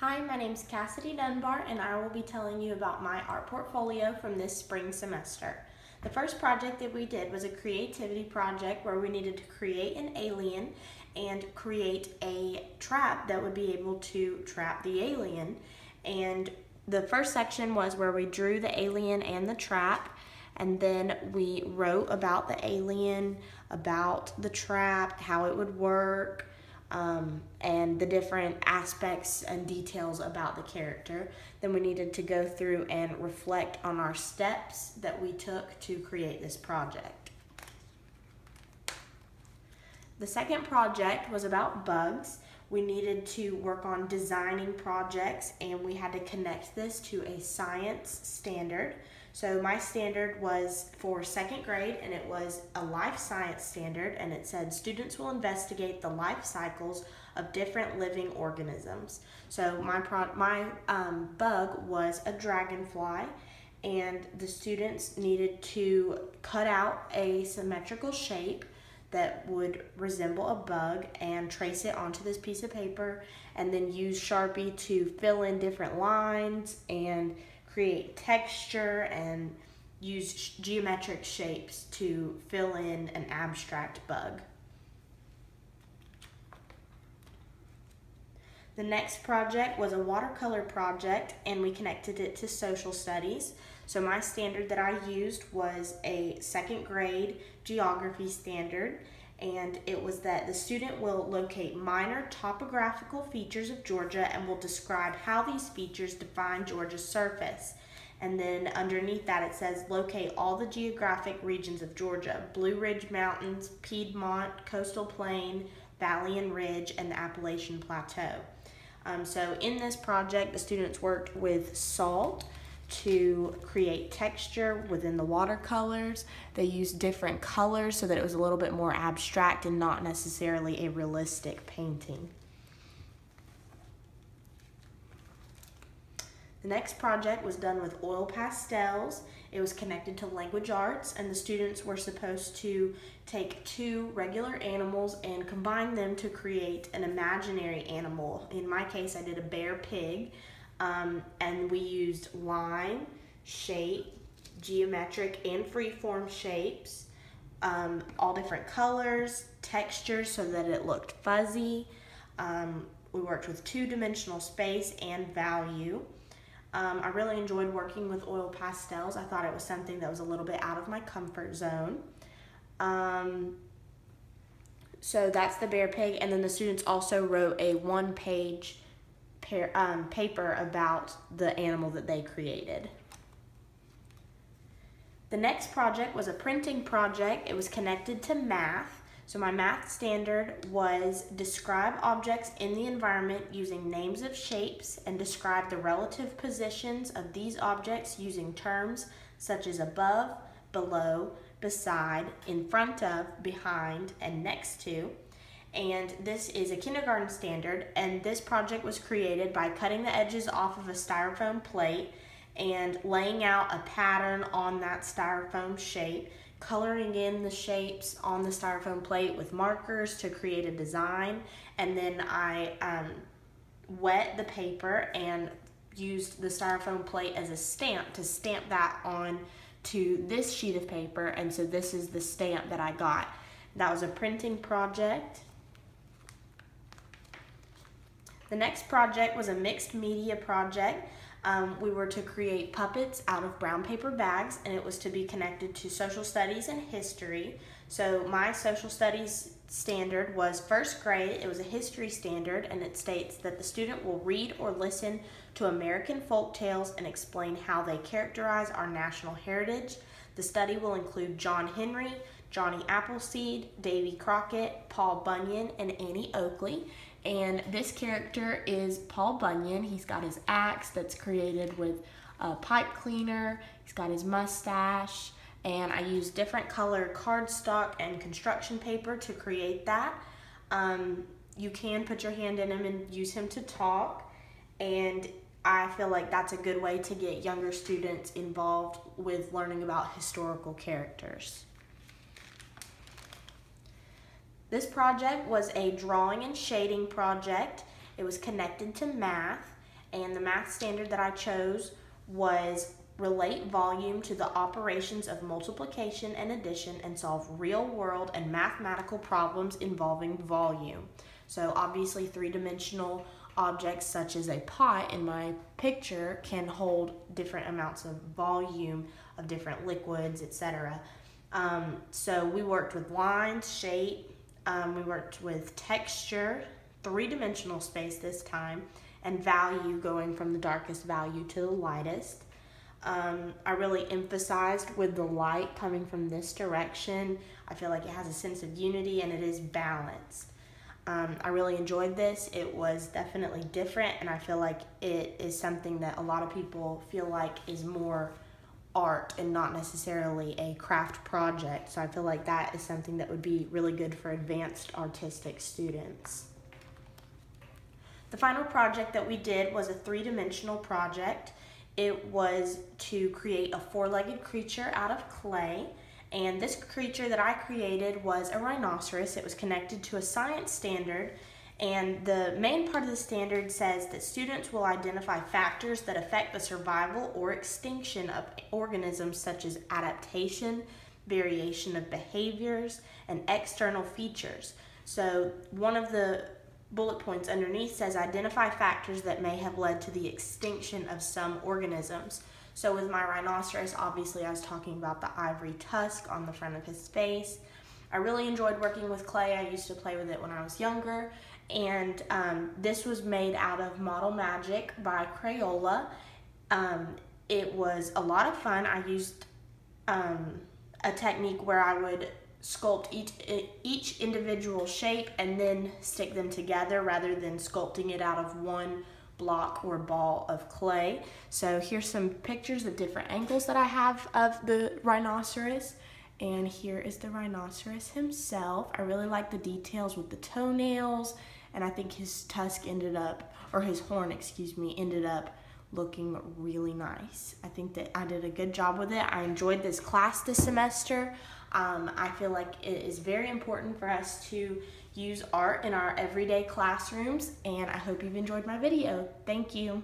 Hi, my name's Cassidy Dunbar, and I will be telling you about my art portfolio from this spring semester. The first project that we did was a creativity project where we needed to create an alien and create a trap that would be able to trap the alien. And the first section was where we drew the alien and the trap, and then we wrote about the alien, about the trap, how it would work, and the different aspects and details about the character. Then we needed to go through and reflect on our steps that we took to create this project. The second project was about bugs. We needed to work on designing projects, and we had to connect this to a science standard. So my standard was for second grade, and it was a life science standard, and it said students will investigate the life cycles of different living organisms. So my bug was a dragonfly, and the students needed to cut out a symmetrical shape that would resemble a bug and trace it onto this piece of paper, and then use Sharpie to fill in different lines and create texture and use geometric shapes to fill in an abstract bug. The next project was a watercolor project, and we connected it to social studies. So my standard that I used was a second grade geography standard, and it was that the student will locate minor topographical features of Georgia and will describe how these features define Georgia's surface. And then underneath that it says locate all the geographic regions of Georgia: Blue Ridge Mountains, Piedmont, Coastal Plain, Valley and Ridge, and the Appalachian Plateau. So in this project, the students worked with salt to create texture within the watercolors. They used different colors so that it was a little bit more abstract and not necessarily a realistic painting. The next project was done with oil pastels. It was connected to language arts, and the students were supposed to take two regular animals and combine them to create an imaginary animal. In my case, I did a bear pig, and we used line, shape, geometric and freeform shapes, all different colors, textures so that it looked fuzzy. We worked with two-dimensional space and value. I really enjoyed working with oil pastels. I thought it was something that was a little bit out of my comfort zone. So that's the bear pig, and then the students also wrote a one-page paper about the animal that they created. The next project was a printing project. It was connected to math. So my math standard was describe objects in the environment using names of shapes and describe the relative positions of these objects using terms such as above, below, beside, in front of, behind, and next to. And this is a kindergarten standard, and this project was created by cutting the edges off of a styrofoam plate and laying out a pattern on that styrofoam shape, coloring in the shapes on the styrofoam plate with markers to create a design, and then I wet the paper and used the styrofoam plate as a stamp to stamp that on to this sheet of paper, and so this is the stamp that I got. That was a printing project. The next project was a mixed media project. We were to create puppets out of brown paper bags, and it was to be connected to social studies and history. So my social studies standard was first grade. It was a history standard, and it states that the student will read or listen to American folk tales and explain how they characterize our national heritage. The study will include John Henry, Johnny Appleseed, Davy Crockett, Paul Bunyan, and Annie Oakley. And this character is Paul Bunyan. He's got his axe that's created with a pipe cleaner. He's got his mustache, and I used different color cardstock and construction paper to create that. You can put your hand in him and use him to talk, and I feel like that's a good way to get younger students involved with learning about historical characters. This project was a drawing and shading project. It was connected to math, and the math standard that I chose was relate volume to the operations of multiplication and addition and solve real-world and mathematical problems involving volume. So obviously three-dimensional objects such as a pot in my picture can hold different amounts of volume of different liquids, etc. So we worked with lines, shape, we worked with texture, three-dimensional space this time, and value, going from the darkest value to the lightest. I really emphasized with the light coming from this direction. I feel like it has a sense of unity and it is balanced. I really enjoyed this. It was definitely different, and I feel like it is something that a lot of people feel like is more art and not necessarily a craft project. So I feel like that is something that would be really good for advanced artistic students. The final project that we did was a three-dimensional project. It was to create a four-legged creature out of clay. And this creature that I created was a rhinoceros. It was connected to a science standard, and the main part of the standard says that students will identify factors that affect the survival or extinction of organisms such as adaptation, variation of behaviors, and external features. So one of the bullet points underneath says identify factors that may have led to the extinction of some organisms. So with my rhinoceros, obviously I was talking about the ivory tusk on the front of his face. I really enjoyed working with clay. I used to play with it when I was younger. And this was made out of Model Magic by Crayola. It was a lot of fun. I used a technique where I would sculpt each individual shape and then stick them together rather than sculpting it out of one block or ball of clay. So here's some pictures of different angles that I have of the rhinoceros, and here is the rhinoceros himself. I really like the details with the toenails, and I think his tusk ended up, or his horn, excuse me, ended up looking really nice. I think that I did a good job with it. I enjoyed this class this semester. I feel like it is very important for us to use art in our everyday classrooms, and I hope you've enjoyed my video. Thank you.